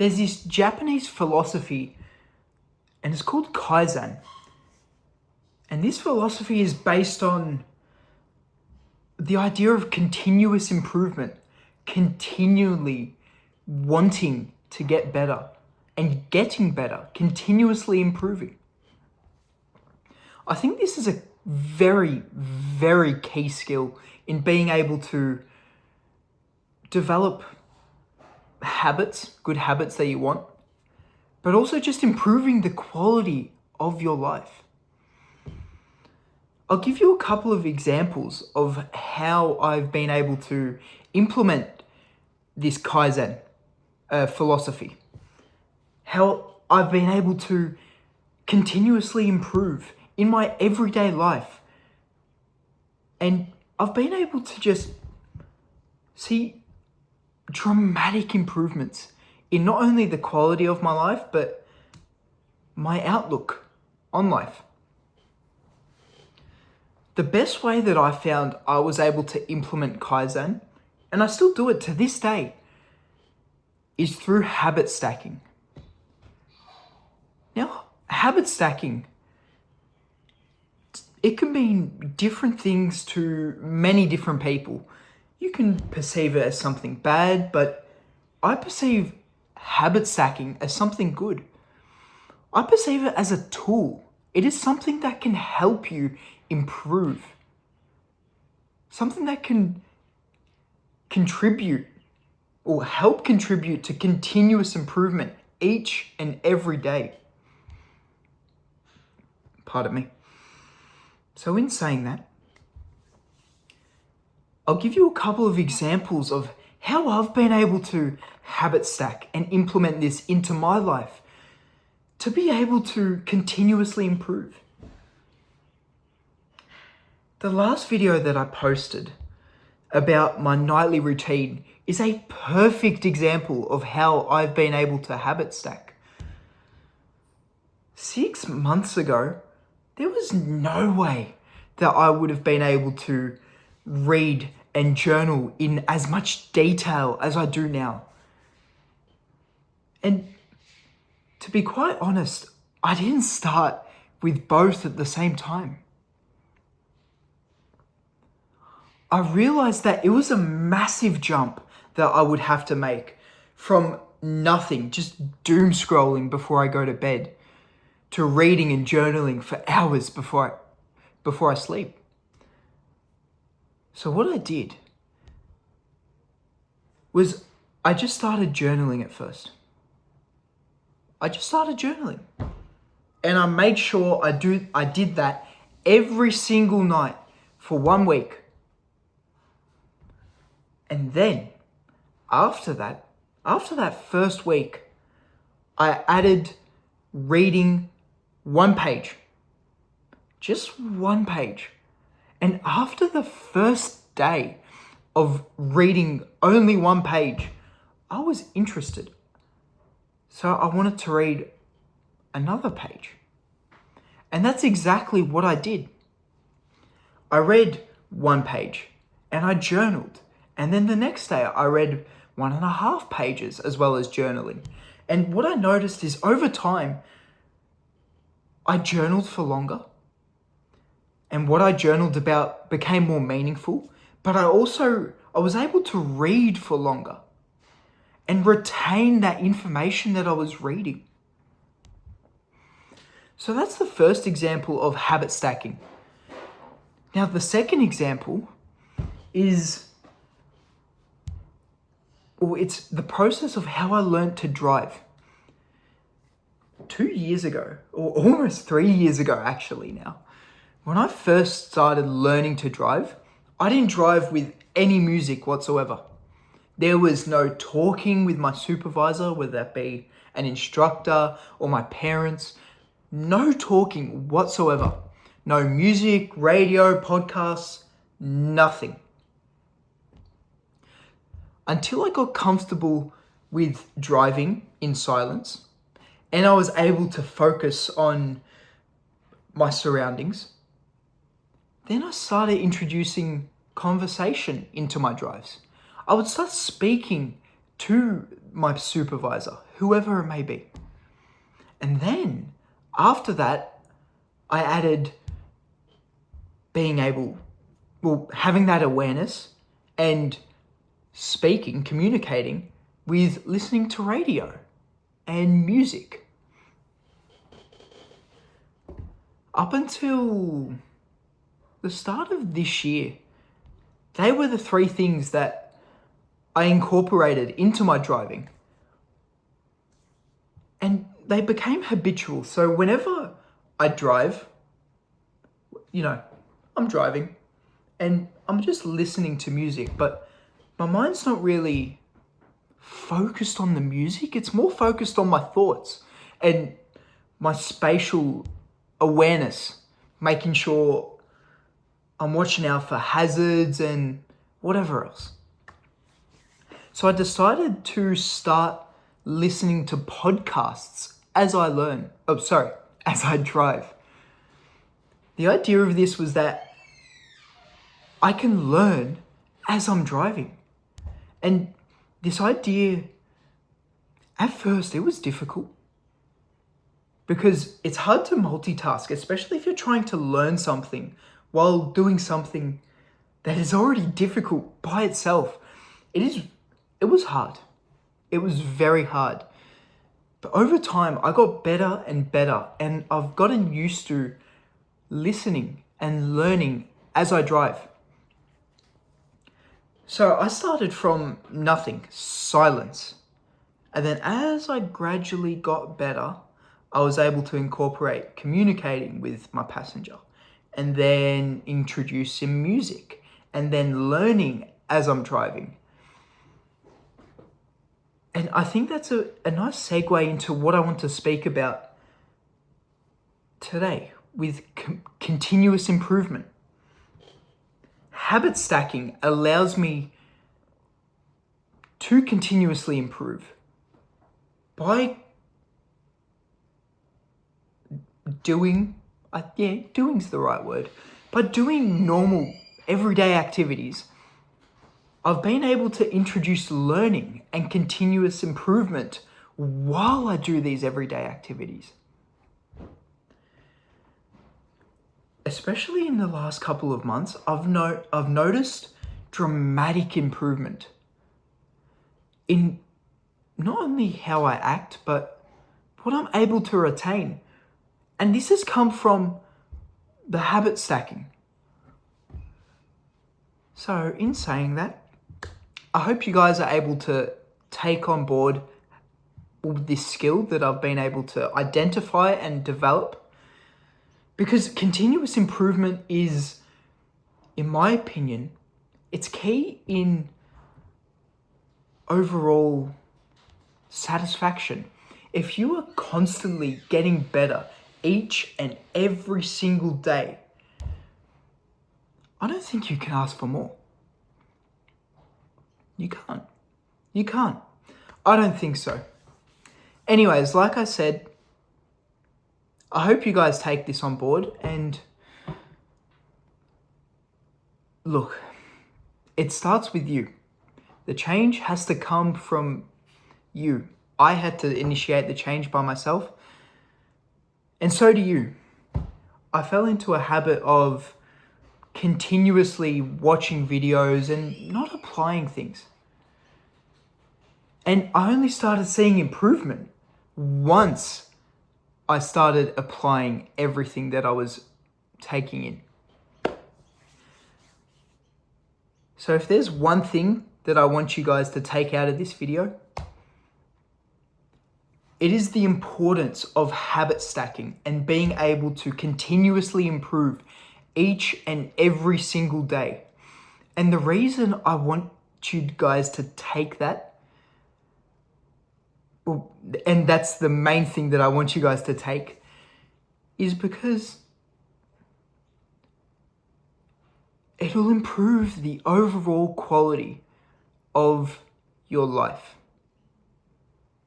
There's this Japanese philosophy, and it's called Kaizen. And this philosophy is based on the idea of continuous improvement, continually wanting to get better and getting better, continuously improving. I think this is a very, very key skill in being able to develop habits, good habits that you want, but also just improving the quality of your life. I'll give you a couple of examples of how I've been able to implement this Kaizen philosophy. How I've been able to continuously improve in my everyday life. And I've been able to just see dramatic improvements in not only the quality of my life, but my outlook on life. The best way that I found I was able to implement Kaizen, and I still do it to this day, is through habit stacking. Now, habit stacking, it can mean different things to many different people. You can perceive it as something bad, but I perceive habit stacking as something good. I perceive it as a tool. It is something that can help you improve. Something that can contribute or help contribute to continuous improvement each and every day. Pardon me. So in saying that, I'll give you a couple of examples of how I've been able to habit stack and implement this into my life to be able to continuously improve. The last video that I posted about my nightly routine is a perfect example of how I've been able to habit stack. 6 months ago, there was no way that I would have been able to read and journal in as much detail as I do now. And to be quite honest, I didn't start with both at the same time. I realized that it was a massive jump that I would have to make from nothing, just doom scrolling before I go to bed, to reading and journaling for hours before I sleep. So what I did was I just started journaling at first. I just started journaling. And I made sure I did that every single night for 1 week. And then after that first week, I added reading 1 page. Just 1 page. And after the first day of reading only 1 page, I was interested. So I wanted to read another page. And that's exactly what I did. I read 1 page and I journaled. And then the next day I read 1.5 pages as well as journaling. And what I noticed is over time, I journaled for longer. And what I journaled about became more meaningful. But I was able to read for longer and retain that information that I was reading. So that's the first example of habit stacking. Now, the second example is, it's the process of how I learned to drive. 2 years ago, or almost 3 years ago actually now, when I first started learning to drive, I didn't drive with any music whatsoever. There was no talking with my supervisor, whether that be an instructor or my parents. No talking whatsoever. No music, radio, podcasts, nothing. Until I got comfortable with driving in silence and I was able to focus on my surroundings, then I started introducing conversation into my drives. I would start speaking to my supervisor, whoever it may be. And then after that, I added having that awareness and communicating with listening to radio and music. Up until the start of this year, they were the three things that I incorporated into my driving. And they became habitual. So whenever I drive, I'm driving and I'm just listening to music, but my mind's not really focused on the music. It's more focused on my thoughts and my spatial awareness, making sure I'm watching out for hazards and whatever else. So I decided to start listening to podcasts as I drive. The idea of this was that I can learn as I'm driving. And this idea, at first, it was difficult because it's hard to multitask, especially if you're trying to learn something while doing something that is already difficult by itself. It was hard. It was very hard. But over time, I got better and better, and I've gotten used to listening and learning as I drive. So I started from nothing, silence. And then as I gradually got better, I was able to incorporate communicating with my passenger and then introducing music and then learning as I'm driving. And I think that's a nice segue into what I want to speak about today with continuous improvement. Habit stacking allows me to continuously improve by doing's the right word. By doing normal everyday activities, I've been able to introduce learning and continuous improvement while I do these everyday activities. Especially in the last couple of months, I've noticed dramatic improvement in not only how I act, but what I'm able to retain. And this has come from the habit stacking. So in saying that, I hope you guys are able to take on board this skill that I've been able to identify and develop. Because continuous improvement is, in my opinion, it's key in overall satisfaction. If you are constantly getting better each and every single day, I don't think you can ask for more. You can't. I don't think so. Anyways, like I said, I hope you guys take this on board, and look, it starts with you. The change has to come from you. I had to initiate the change by myself, and so do you. I fell into a habit of continuously watching videos and not applying things. And I only started seeing improvement once I started applying everything that I was taking in. So if there's one thing that I want you guys to take out of this video, it is the importance of habit stacking and being able to continuously improve each and every single day. And the reason I want you guys to take that, and that's the main thing that I want you guys to take, is because it'll improve the overall quality of your life.